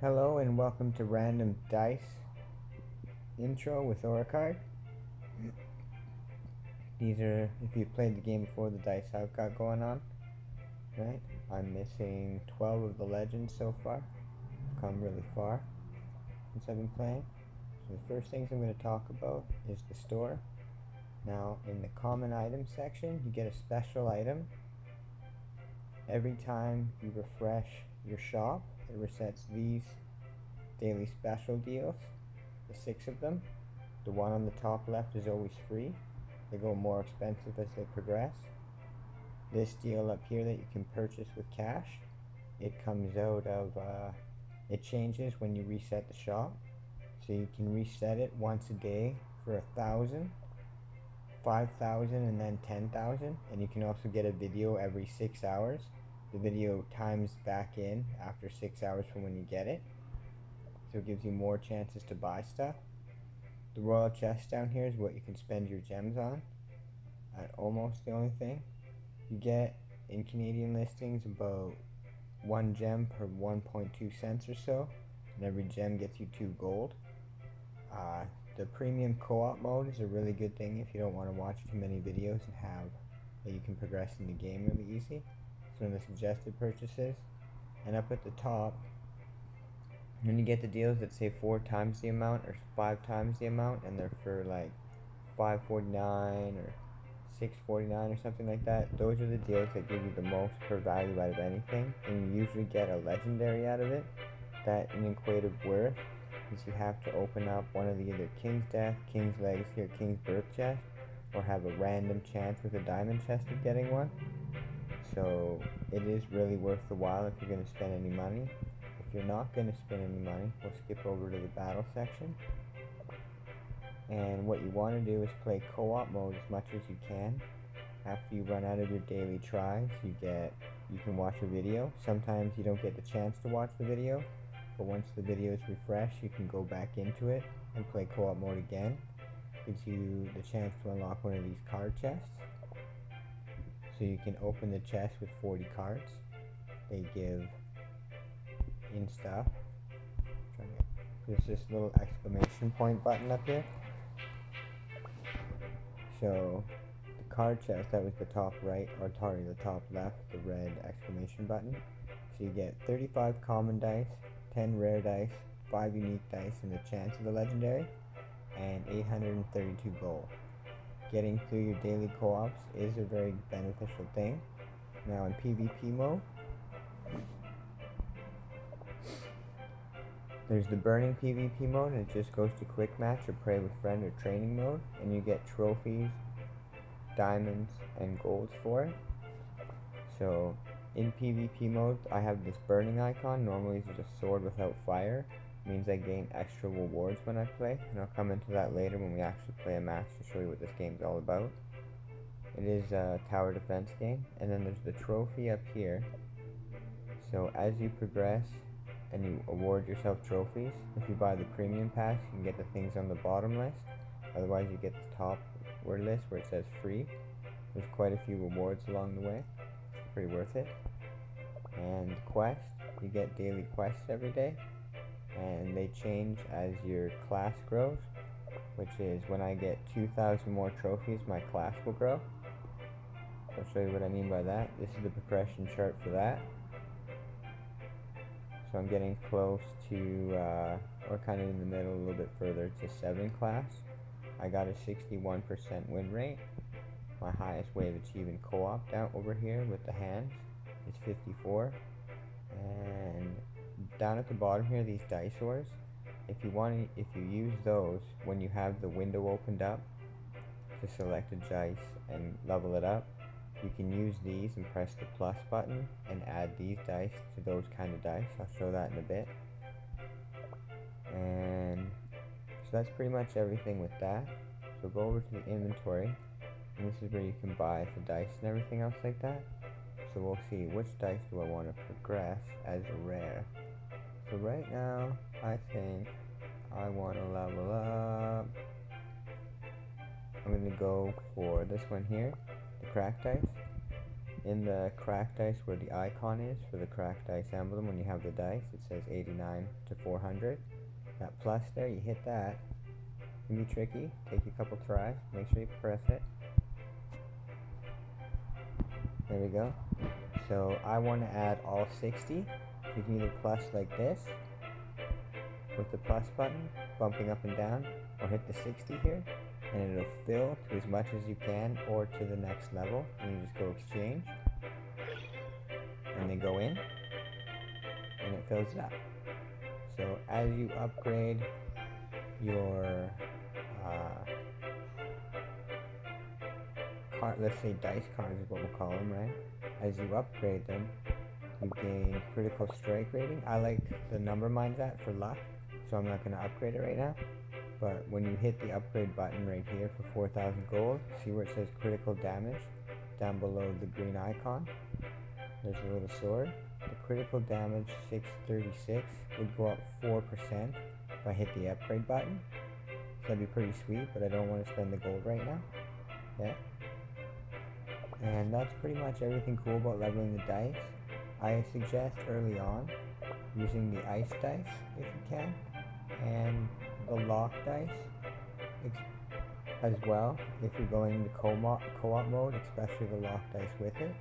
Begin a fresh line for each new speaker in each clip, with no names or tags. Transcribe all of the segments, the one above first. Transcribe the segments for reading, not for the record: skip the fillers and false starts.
Hello and welcome to Random Dice Intro with Auracard. These are, if you've played the game before, the dice I've got going on. Right? I'm missing 12 of the legends so far. I've come really far since I've been playing. So the first things I'm going to talk about is the store. Now, in the common items section, you get a special item. Every time you refresh your shop, it resets these daily special deals, the 6 of them. The one on the top left is always free. They go more expensive as they progress. This deal up here that you can purchase with cash, it comes out of, it changes when you reset the shop. So you can reset it once a day for 1,000, 5,000, and then 10,000. And you can also get a video every 6 hours. The video times back in after 6 hours from when you get it. So it gives you more chances to buy stuff. The royal chest down here is what you can spend your gems on. Almost the only thing. You get in Canadian listings about 1 gem per 1.2 cents or so, and every gem gets you 2 gold. The premium co-op mode is a really good thing if you don't want to watch too many videos and have that you can progress in the game really easy. It's one of the suggested purchases. And up at the top, when you get the deals that say 4 times the amount or 5 times the amount, and they're for like $5.49 or $6.49 or something like that, those are the deals that give you the most per value out of anything, and you usually get a legendary out of it. That in equative worth is you have to open up one of the either King's Death, King's Legacy, or King's Birth chest, or have a random chance with a diamond chest of getting one. So it is really worth the while if you're going to spend any money. If you're not going to spend any money, we'll skip over to the battle section. And what you want to do is play co-op mode as much as you can. After you run out of your daily tries, you can watch a video. Sometimes you don't get the chance to watch the video, but once the video is refreshed, you can go back into it and play co-op mode again. Gives you the chance to unlock one of these card chests. So you can open the chest with 40 cards. They give in stuff. There's this little exclamation point button up here. So the card chest, that was the top right, or sorry, the top left, the red exclamation button. So you get 35 common dice, 10 rare dice, 5 unique dice, and the chance of the legendary, and 832 gold. Getting through your daily co-ops is a very beneficial thing. Now in PvP mode, there's the burning PvP mode, and it just goes to quick match or pray with friend or training mode, and you get trophies, diamonds, and golds for it. So in PvP mode, I have this burning icon. Normally it's just a sword without fire. It means I gain extra rewards when I play, and I'll come into that later when we actually play a match to show you what this game's all about. It is a tower defense game, and then there's the trophy up here. So as you progress and you award yourself trophies, if you buy the premium pass, you can get the things on the bottom list. Otherwise you get the top word list where it says free. There's quite a few rewards along the way. It's pretty worth it. And quest, you get daily quests every day, and they change as your class grows, which is when I get 2,000 more trophies, my class will grow. So I'll show you what I mean by that. This is the progression chart for that. So I'm getting close to, or kind of in the middle, a little bit further to 7 class. I got a 61% win rate. My highest way of achieving co-op down over here with the hands is 54. And down at the bottom here, these dice ores, if you use those when you have the window opened up to select a dice and level it up, you can use these and press the plus button and add these dice to those kind of dice. I'll show that in a bit. And so that's pretty much everything with that. So go over to the inventory, and this is where you can buy the dice and everything else like that. So we'll see which dice do I want to progress as a rare. So right now, I think I want to level up. I'm going to go for this one here, the crack dice. in the cracked dice where the icon is for the cracked dice emblem, when you have the dice, it says 89 to 400. That plus there, you hit that. It can be tricky, take you a couple tries, make sure you press it. There we go. So I want to add all 60. You can either plus like this, with the plus button, bumping up and down, or hit the 60 here, and it'll fill to as much as you can, or to the next level, and you just go exchange, and then go in, and it fills it up. So as you upgrade your let's say dice cards is what we'll call them, right? As you upgrade them, you gain critical strike rating. I like the number mine's at for luck, so I'm not going to upgrade it right now. But when you hit the upgrade button right here for 4,000 gold, see where it says critical damage down below the green icon? There's a little sword. The critical damage 636 would go up 4% if I hit the upgrade button. So that'd be pretty sweet, but I don't want to spend the gold right now. Yeah. And that's pretty much everything cool about leveling the dice. I suggest early on using the ice dice if you can, and the lock dice as well if you're going into co-op mode, especially the lock dice with it,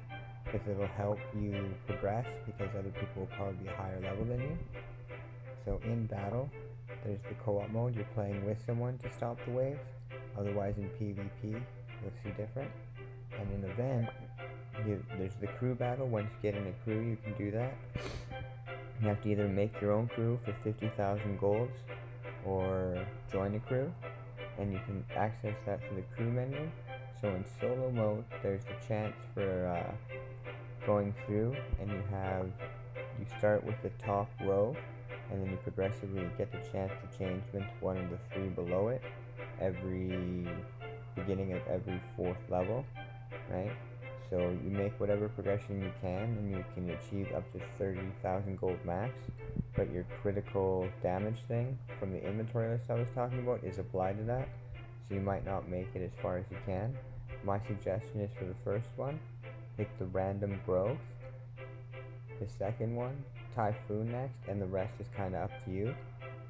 because it'll help you progress, because other people will probably be a higher level than you. So in battle, there's the co-op mode, you're playing with someone to stop the waves. Otherwise in PvP, you'll see different. And in event, there's the crew battle. Once you get in a crew, you can do that. You have to either make your own crew for 50,000 golds, or join a crew, and you can access that through the crew menu. So in solo mode, there's the chance for going through, and you start with the top row, and then you progressively get the chance to change them to one of the three below it every beginning of every 4th level, right? So you make whatever progression you can, and you can achieve up to 30,000 gold max, but your critical damage thing from the inventory list I was talking about is applied to that, so you might not make it as far as you can. My suggestion is for the first one, pick the random growth, the second one, typhoon next, and the rest is kind of up to you.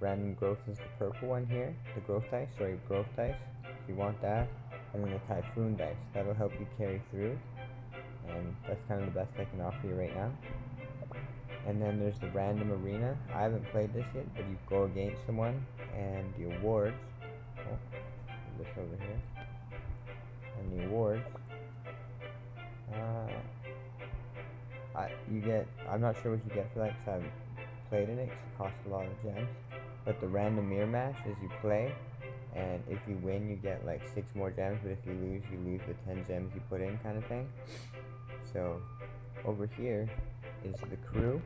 Random growth is the purple one here, the growth dice, if you want that, and then the typhoon dice, that'll help you carry through, and that's kind of the best I can offer you right now. And then there's the random arena. I haven't played this yet, but you go against someone, and the awards, put this over here, and the awards, I'm not sure what you get for that because I haven't played in it, because it costs a lot of gems, but the random mirror match is you play, and if you win you get like 6 more gems, but if you lose the 10 gems you put in, kind of thing. So over here is the crew.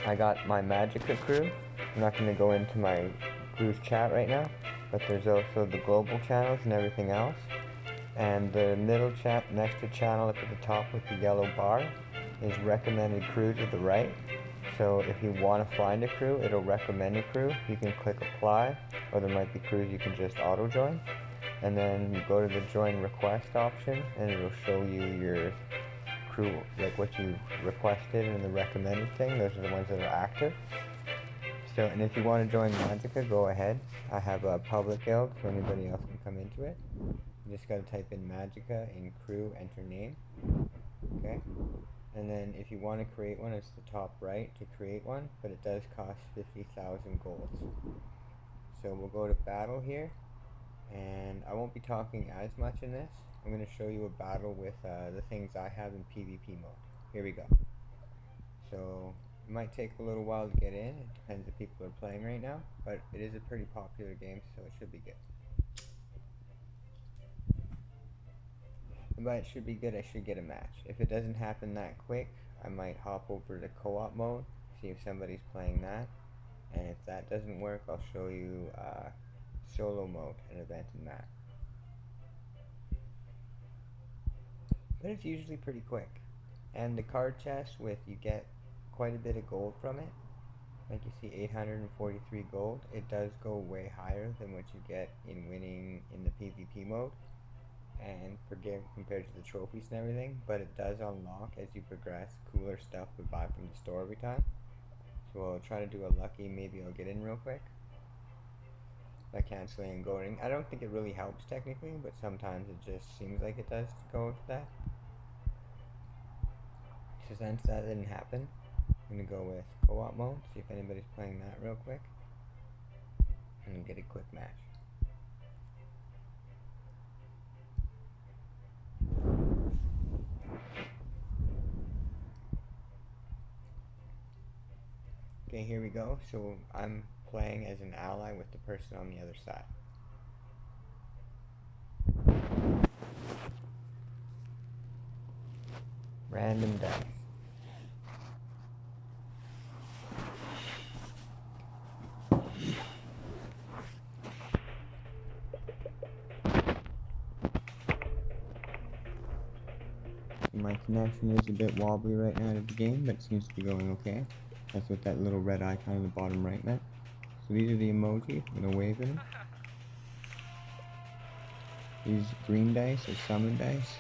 I got my Magicka crew. I'm not going to go into my crew's chat right now, but there's also the global channels and everything else. And the middle chat next to channel up at the top with the yellow bar is recommended crew to the right. So if you want to find a crew, it'll recommend a crew. You can click apply, or there might be crews you can just auto join. And then you go to the join request option, and it'll show you your crew, like what you requested and the recommended thing. Those are the ones that are active. So, and if you want to join Magicka, go ahead. I have a public guild, so anybody else can come into it. You just gotta type in Magicka in crew, enter name. Okay? And then if you want to create one, it's the top right to create one, but it does cost 50,000 golds. So we'll go to battle here, and I won't be talking as much in this. I'm going to show you a battle with the things I have in PvP mode. Here we go. So it might take a little while to get in. It depends if people are playing right now, but it is a pretty popular game, so it should be good. But it should be good. I should get a match. If it doesn't happen that quick, I might hop over to co-op mode, see if somebody's playing that, and if that doesn't work, I'll show you solo mode, an event in that. But it's usually pretty quick. And the card chest, you get quite a bit of gold from it. Like you see, 843 gold. It does go way higher than what you get in winning in the PvP mode. and forgive compared to the trophies and everything, but it does unlock as you progress cooler stuff we buy from the store every time. So I'll try to do a lucky, maybe I'll get in real quick by canceling and going. I don't think it really helps technically, but sometimes it just seems like it does to go with that. So since that didn't happen, I'm going to go with co-op mode, see if anybody's playing that real quick, and get a quick match. Okay, here we go. So I'm playing as an ally with the person on the other side. Random dice. My connection is a bit wobbly right now to the game, but it seems to be going okay. That's what that little red icon in the bottom right meant. So these are the emojis. I'm going to wave at them. These green dice are summon dice.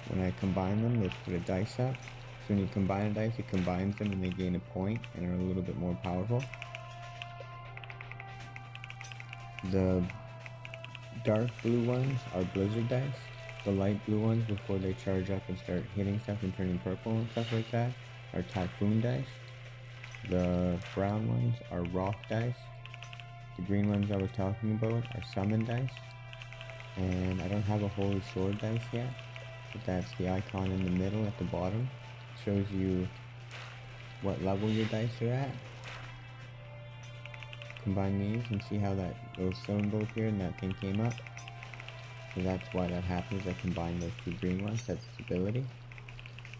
When I combine them, they put a dice up. So when you combine a dice, it combines them and they gain a point and are a little bit more powerful. The dark blue ones are blizzard dice. The light blue ones, before they charge up and start hitting stuff and turning purple and stuff like that, are typhoon dice. The brown ones are rock dice. The green ones I was talking about are summon dice. And I don't have a holy sword dice yet, but that's the icon in the middle at the bottom. It shows you what level your dice are at. Combine these and see how that little symbol appeared and that thing came up. So that's why that happens. I combine those two green ones. That's its ability.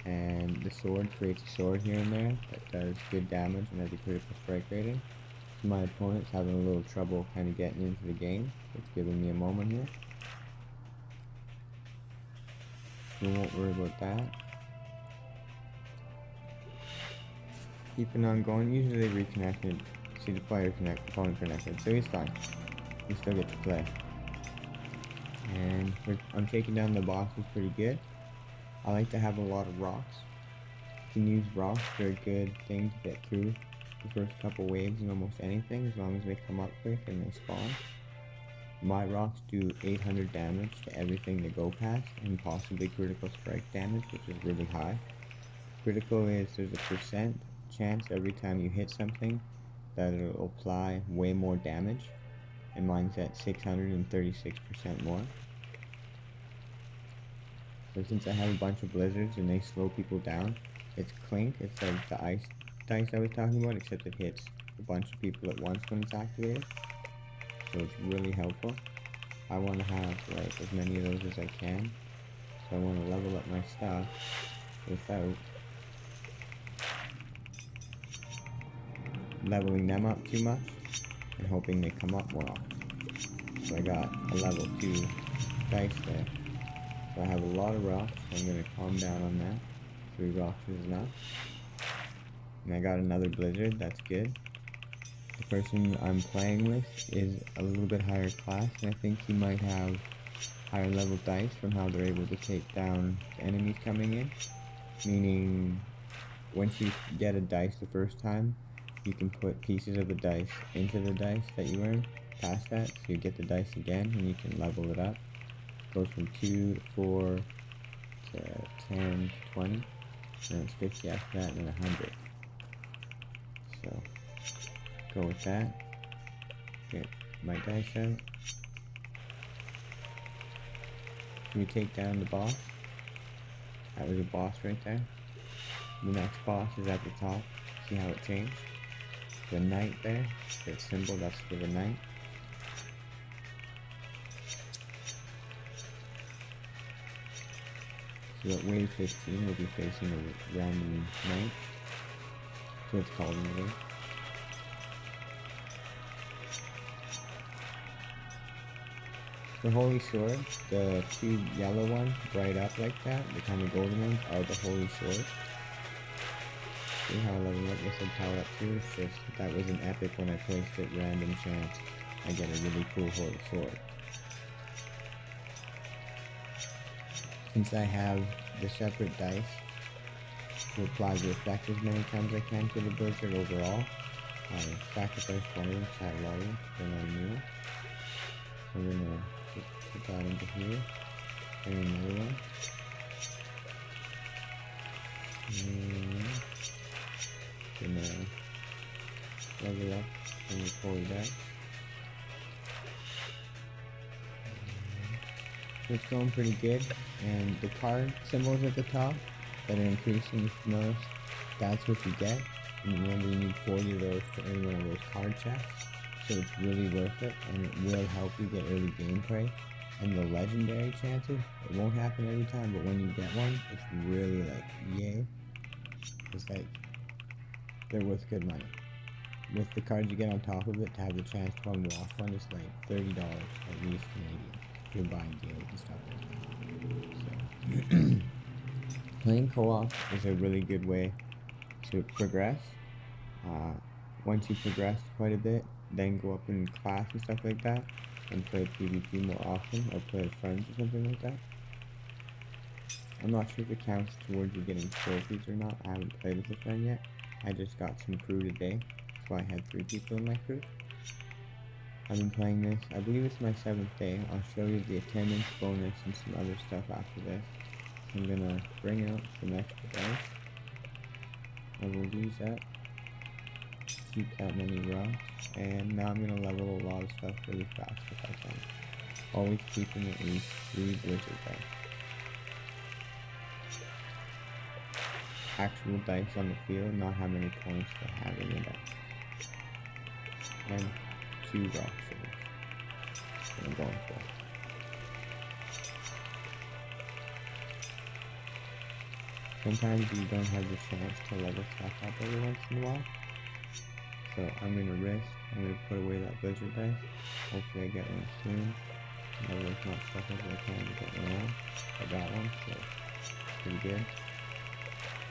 And the sword creates a sword here and there that does good damage and has a critical strike rating. So my opponent's having a little trouble kind of getting into the game. It's giving me a moment here. We won't worry about that. Keeping on going. Usually they reconnected. See the player connect, opponent connected. So he's fine. We still get to play. And I'm taking down the bosses pretty good. I like to have a lot of rocks. You can use rocks for a good thing to get through the first couple waves in almost anything, as long as they come up quick and they spawn. My rocks do 800 damage to everything they go past, and possibly critical strike damage, which is really high. Critical is there's a percent chance every time you hit something that it'll apply way more damage, and mine's at 636% more. So since I have a bunch of blizzards and they slow people down, it's Clink. It's like the ice dice I was talking about, except it hits a bunch of people at once when it's activated. So it's really helpful. I want to have like as many of those as I can. So I want to level up my stuff without leveling them up too much and hoping they come up more often. So I got a level 2 dice there. So I have a lot of rocks, so I'm going to calm down on that. 3 rocks is enough. And I got another blizzard, that's good. The person I'm playing with is a little bit higher class, and I think he might have higher level dice from how they're able to take down the enemies coming in. Meaning, once you get a dice the first time, you can put pieces of the dice into the dice that you earn past that, so you get the dice again and you can level it up. It goes from 2 to 4 to 10 to 20, and then it's 50 after that, and then 100. So, go with that. Get my dice out. Can we take down the boss? That was a boss right there. The next boss is at the top. See how it changed? The knight there, that symbol, that's for the knight. So at wave 15 we'll be facing a random knight. So it's called anyway. The holy sword, the 2 yellow ones bright up like that, the kind of golden ones, are the holy sword. See how I level up with some power up too? It's just, that was an epic when I placed it random chance. I get a really cool holy sword. Since I have the separate dice to apply the effect as many times as I can to the blizzard overall, I sacrificed one of them because I had a lot of them to bring on a new one. So I'm gonna just put that into here, bring another one. And gonna level up and record that. So it's going pretty good, and the card symbols at the top that are increasing, if you notice, that's what you get. And remember, you need 40 of those to earn one of those card chests, so it's really worth it, and it will help you get early gameplay. And the legendary chances, it won't happen every time, but when you get one, it's really like, yay. It's like, they're worth good money. With the cards you get on top of it, to have the chance to unlock one is like $30 at least Canadian. If you're buying deals and stuff like that. So, playing co-op is a really good way to progress. Once you progress quite a bit, then go up in class and stuff like that, and play PvP more often, or play with friends or something like that. I'm not sure if it counts towards you getting trophies or not. I haven't played with a friend yet. I just got some crew today, so I had 3 people in my crew. I've been playing this, I believe it's my 7th day. I'll show you the attendance bonus and some other stuff after this. So I'm gonna bring out some extra dice. I will use that. Keep that many rocks. And now I'm gonna level a lot of stuff really fast if I can. Always keeping at least 3 blizzard dice. Actual dice on the field, not how many points they have in the dice. And 2 rock sugars that I'm going for. Sometimes you don't have the chance to level stuff up every once in a while. So I'm gonna put away that blizzard dice. Hopefully I get one soon. Level as much stuff as I can to get one out. I got one, so it's pretty good.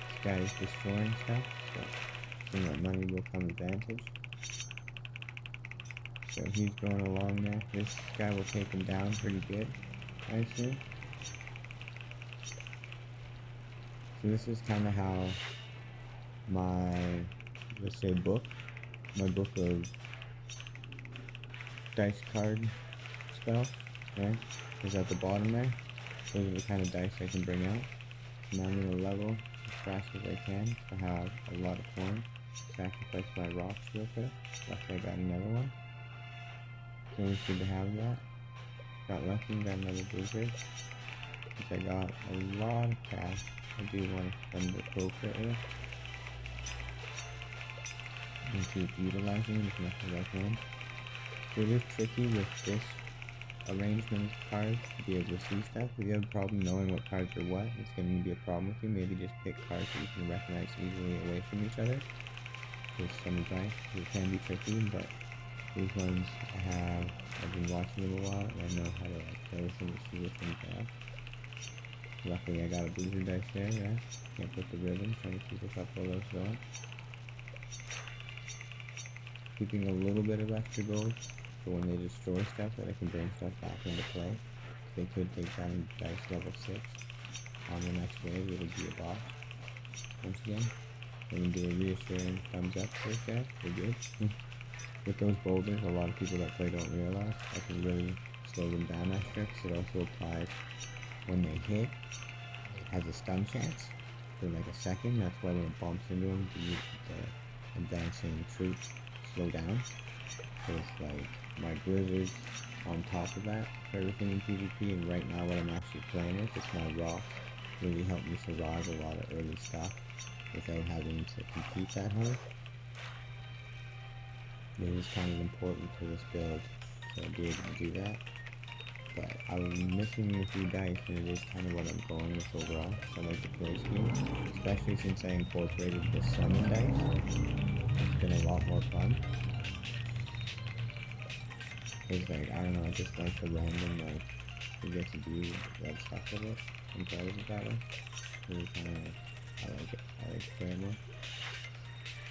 This guy is destroying stuff, so some of that money will come advantage. So he's going along there. This guy will take him down pretty good, I assume. So this is kind of how my, let's say my book of dice card spells, right, is at the bottom there. Those are the kind of dice I can bring out. So now I'm going to level as fast as I can to have a lot of coins. Sacrifice my rocks real quick. Luckily I got another one. It's always good to have that. Got lucky, got another blizzard. Since I got a lot of cash, I do want to spend it appropriately. And keep utilizing it as much as I can. So it is tricky with this arrangement of cards to be able to see stuff. If you have a problem knowing what cards are what, it's going to be a problem with you. Maybe just pick cards that you can recognize easily away from each other. With some advice, it can be tricky, but these ones I've been watching them a while, and I know how to play with them to see which ones they are. Luckily I got a blizzard dice there, yeah. Can't put the ribbon, trying to keep a couple of those going. Keeping a little bit of extra gold for when they destroy stuff, that I can bring stuff back into play. They could take down dice level 6. On the next wave it'll be a boss. Once again, I'm going to do a reassuring thumbs up for this guy, we're good. With those boulders, a lot of people that play don't realize, I can really slow them down extra, because it also applies when they hit. It has a stun chance for like a second. That's why when it bumps into them, the advancing troops slow down. So it's like my blizzards on top of that for everything in PvP, and right now what I'm actually playing with is my rock. Really helped me survive a lot of early stuff without having to compete that hard. It is kind of important for this build to be able to do that. But I'm missing a few dice, and it is kind of what I'm going with overall. So I like the play scheme, especially since I incorporated the summon dice. It's been a lot more fun. It's like, I don't know, I just like the random, like, you get to do that stuff with it and play with it that way. Really kind of, I like to play it more.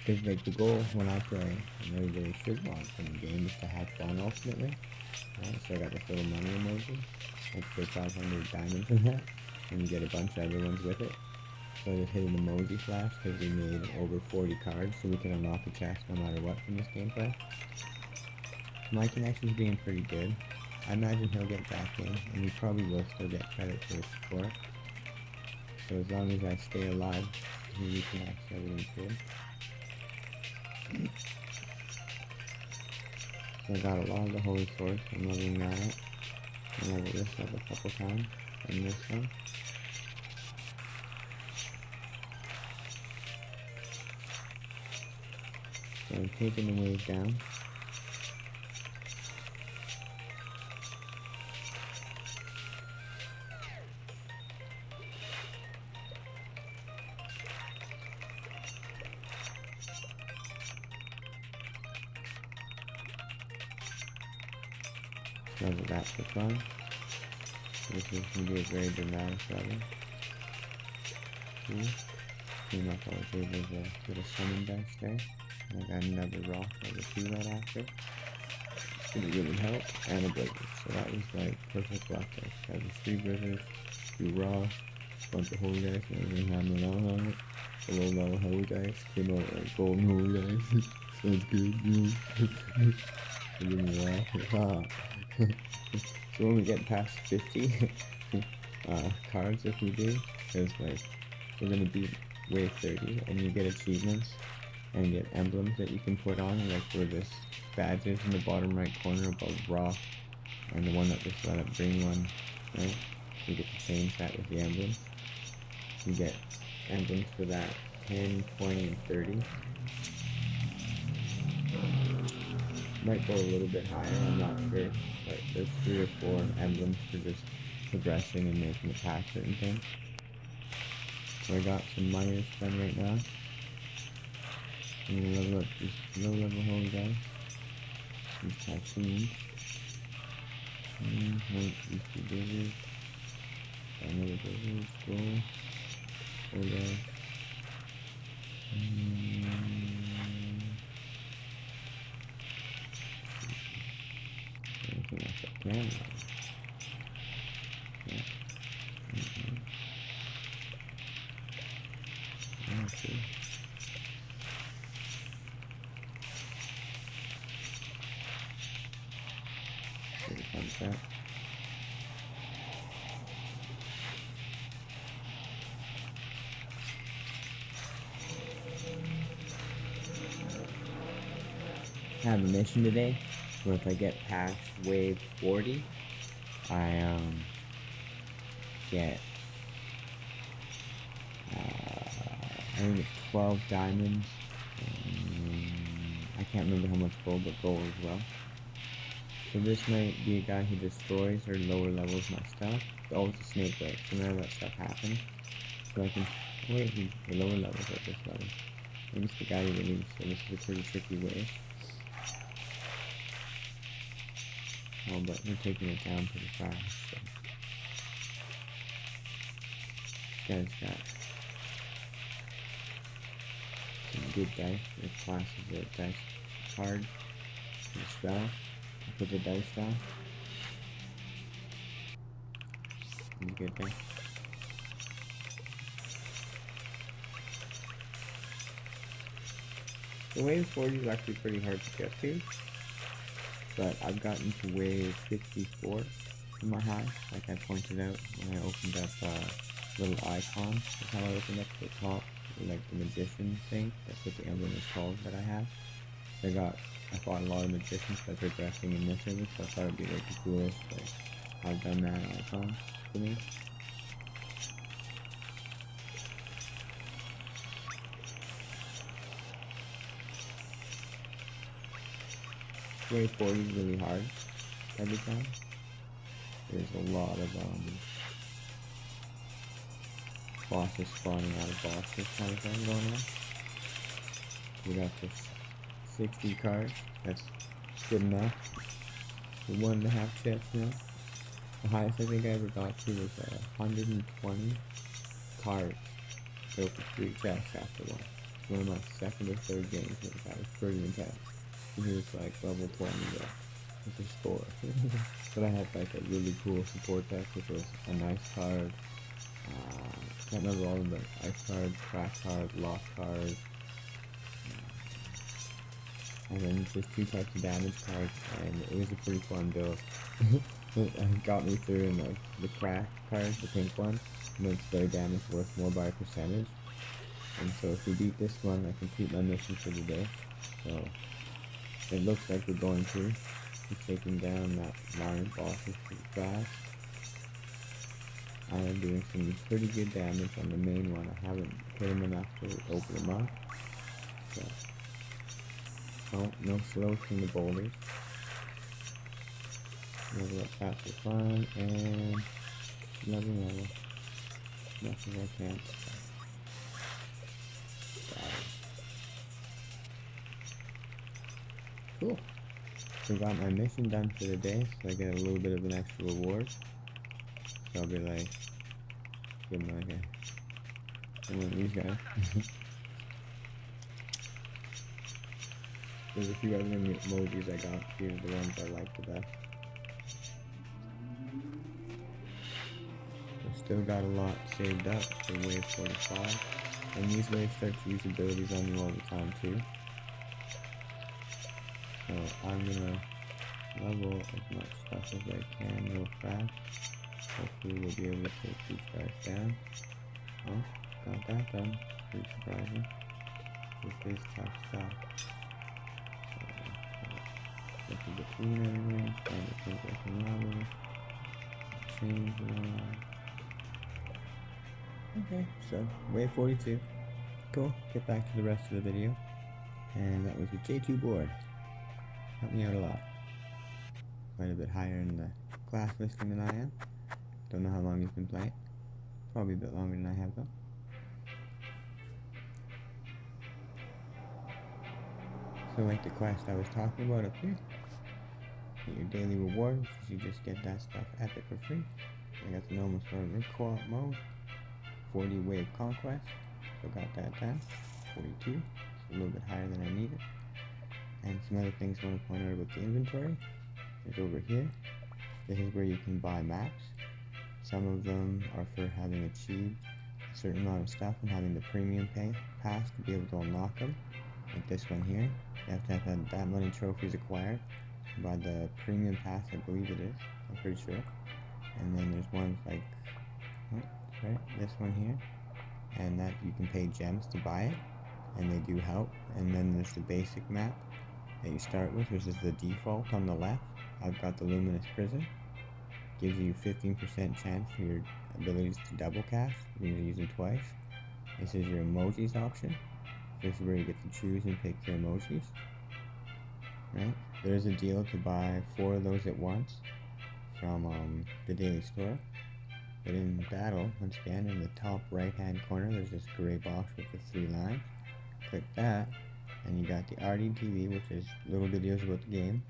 Because, like, the goal when I play, and everybody should want from the game, is to have fun ultimately. Right, so I got this little money emoji. I paid 500 diamonds for that. and you get a bunch of other ones with it. So I just hit an emoji flash because we made over 40 cards, so we can unlock a chest no matter what from this gameplay. My connection's being pretty good. I imagine he'll get back in, and he probably will still get credit for his support. So as long as I stay alive, he reconnects, everything's good. So I got a lot of the Holy Swords, I'm leveling that up. I leveled this up a couple times, and this one. So I'm taking the wave down. Level that for fun. This is going to be a very dramatic level. Cool. Clean up all the tables, a little summon dice there. And I got another rock level 2 right after. It's going to really help. And a blizzard. So that was like perfect luck there. That was 3 blizzards, 2 rocks, a bunch of holy dice, and everything hammered on it. A low level holy dice. Came out like golden holy dice. Sounds good. Give me laugh. So when we get past 50 cards, if we do, because like we're gonna beat wave 30, and you get achievements and get emblems that you can put on, like where this badge is in the bottom right corner above raw, and the one that just let up bring one, right? You get to change that with the emblems. You get emblems for that 10, 20, and 30. Might go a little bit higher, I'm not sure, but there's 3 or 4 emblems for just progressing and making it past certain things. So I got some miners done right now. I'm gonna level up these low level holy guys. These typhoons. These 2 blizzards. Another blizzard, scroll. Holy. Anything else I can? Yeah. Okay. Pretty fun set. I have a mission today where if I get past wave 40, I get I think it's 12 diamonds. I can't remember how much gold, but gold as well. So this might be a guy who destroys or lower levels my stuff. Oh, it's a snake way, so none of that stuff happens. So I can wait, the lower levels at this level. Maybe it's the guy who released, so this is a pretty tricky way. Oh, but we're taking it down pretty fast, so. This guy's got some good dice. It classes a dice card for the spell. I put the dice down. He's good there. The wave 40 is actually pretty hard to get to, but I've gotten to wave 54 in my high, like I pointed out when I opened up a little icon. That's how I opened up the top, like the magician thing. That's what the emblem is called that I have. So I fought a lot of magicians by progressing in this image, so I thought it'd be like the coolest, like, I've done that icon for me. Wave 40 is really hard every time. There's a lot of bosses spawning out of bosses kind of thing going on. We got this 60 cards. That's good enough for 1.5 chests now. The highest I think I ever got to was 120 cards. So for 3 chests after one. It's one of my second or third games with this. That was pretty intense. And he was like level 20 there. With a score. But I had like a really cool support deck, which was a nice card, Can't remember all of them. Ice cards, crash cards, lock cards, and then just 2 types of damage cards, and it was a pretty fun build. It got me through in the crash card, the pink one, makes their damage worth more by a percentage. And so if we beat this one, I complete my mission for the day. So it looks like we're going to be taking down that lion bosses pretty fast. I am doing some pretty good damage on the main one. I haven't hit him enough to open him up. So, oh, no slows from the boulders. Level up fast for fun, and another level. As much as I can. Got it. Cool. So got my mission done for the day, so I get a little bit of an extra reward. So I'll be like, give them like one of these guys. There's a few other emojis I got. These are the ones I like the best. I still got a lot saved up for wave 45. And these waves start to use abilities on you all the time too. So I'm gonna level as much stuff as I can real fast. Hopefully we'll be able to take these guys down. Oh, got that done. Pretty surprising. This is tough stuff. So, look between everything, trying to think I can level. Change and all that. Okay, so wave 42. Cool. Get back to the rest of the video. And that was the J2 board. Helped me out a lot. Quite a bit higher in the class listing than I am. Don't know how long he's been playing. Probably a bit longer than I have though. So like the quest I was talking about up here. Get your daily rewards, you just get that stuff epic for free. I got the normal starter co-op mode. 40 wave conquest. So got that down. 42. It's a little bit higher than I needed. And some other things I want to point out about the inventory is over here. This is where you can buy maps. Some of them are for having achieved a certain amount of stuff and having the premium pass to be able to unlock them. Like this one here. You have to have that many trophies acquired by the premium pass, I believe it is. I'm pretty sure. And then there's ones like, oh, right, this one here. And that you can pay gems to buy it. And they do help. And then there's the basic map that you start with, which is the default on the left. I've got the Luminous Prison. Gives you 15% chance for your abilities to double cast. You can use them twice. This is your emojis option. This is where you get to choose and pick your emojis. Right? There's a deal to buy 4 of those at once from the daily store. But in battle, once again, in the top right hand corner, there's this gray box with the 3 lines. Click that, and you got the RDTV, which is little videos about the game.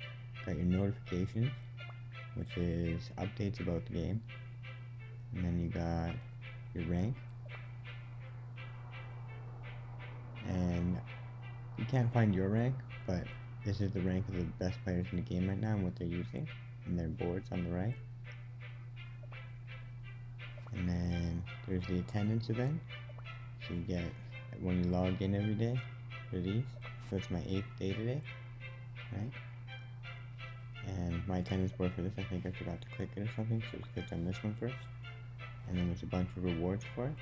Got your notifications, which is updates about the game. And then you got your rank. And you can't find your rank, but this is the rank of the best players in the game right now and what they're using. And their boards on the right. And then there's the attendance event. So you get when you log in every day for these. So it's my 8th day today, right? And my attendance board for this, I think I forgot to click it or something, so let's click on this one first. And then there's a bunch of rewards for it.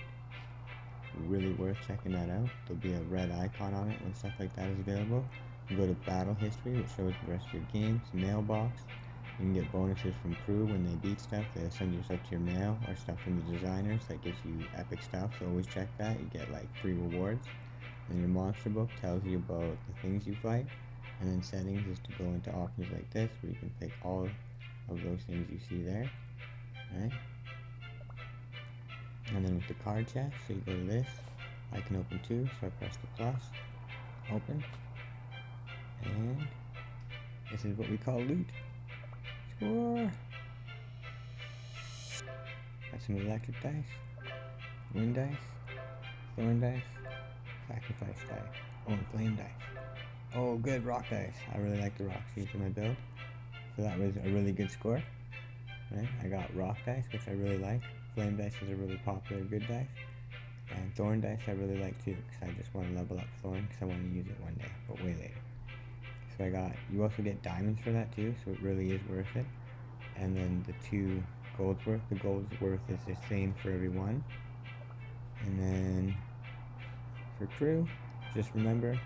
Really worth checking that out. There'll be a red icon on it when stuff like that is available. You go to battle history, which shows the rest of your games, mailbox. You can get bonuses from crew when they beat stuff. They'll send you stuff to your mail or stuff from the designers that gives you epic stuff. So always check that. You get like free rewards. And your monster book tells you about the things you fight. And then settings is to go into options like this where you can pick all of those things you see there. Right? And then with the card chest, so you go to this. I can open 2, so I press the plus. Open. And this is what we call loot. Score! Got some electric dice, wind dice, thorn dice, sacrifice dice, oh, and flame dice. Oh, good, rock dice. I really like the rocks used in my build. So that was a really good score. Right? I got rock dice, which I really like. Flame Dice is a really popular good dice. And Thorn Dice I really like too, because I just want to level up Thorn, because I want to use it one day, but way later. So you also get diamonds for that too, so it really is worth it. And then the 2 gold's worth. The gold's worth is the same for every one. And then for crew, just remember,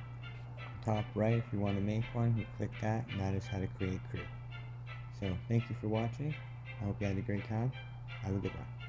top right, if you want to make one, you click that, and that is how to create crew. So thank you for watching. I hope you had a great time. Have a good one.